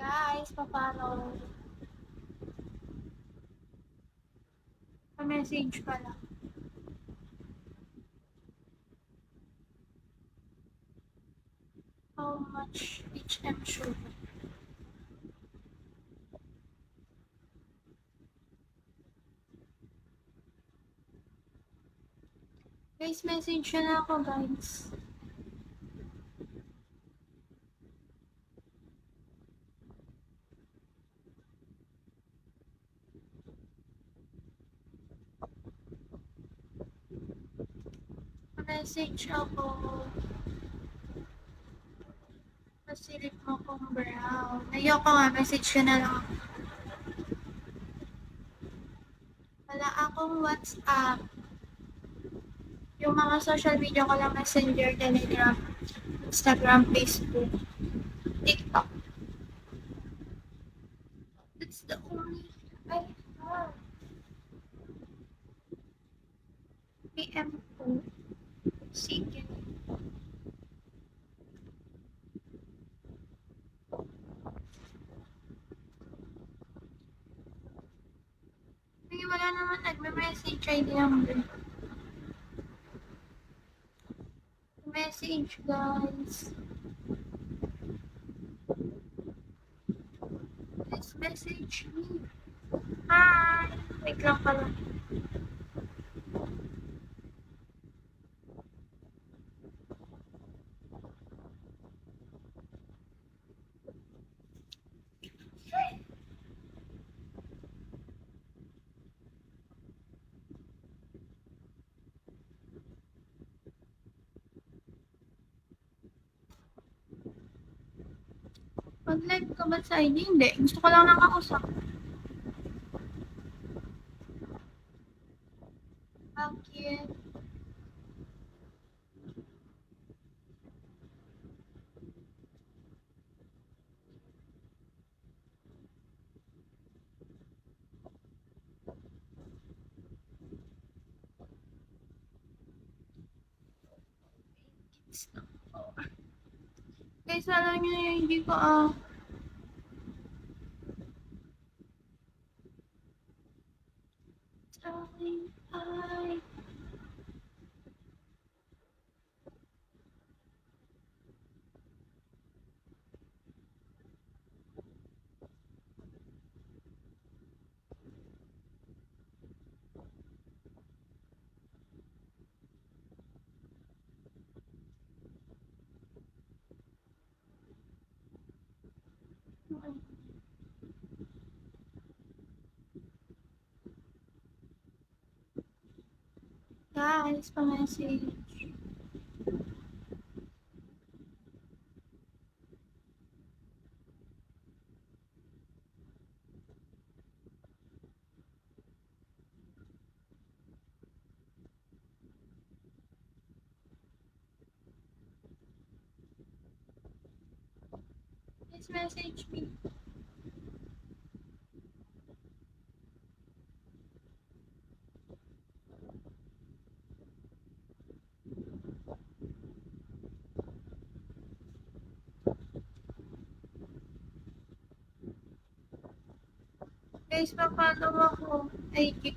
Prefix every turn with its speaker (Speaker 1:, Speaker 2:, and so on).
Speaker 1: Guys, papano? Pa-message ka lang. How much HM sugar? Guys, message na ako, guys. Message ako. Pasilip mo kong brown. Ayoko nga, message ka na lang ako. Wala akong WhatsApp. Yung mga social media ko lang, Messenger, Telegram, Instagram, Facebook, TikTok. That's the only I have. PM ko. Sige. Sige, wala naman nagme-message. ID number. Message, guys. Please message me. Hi! Wait lang pala. Mag-live ka ba sa ID? Hindi. Gusto ko lang nakausap. Bakit? Guys, alam nyo yung hindi ko Darling, I... Guys, pa-message. Please message me. Guys, pa-follow ako. IG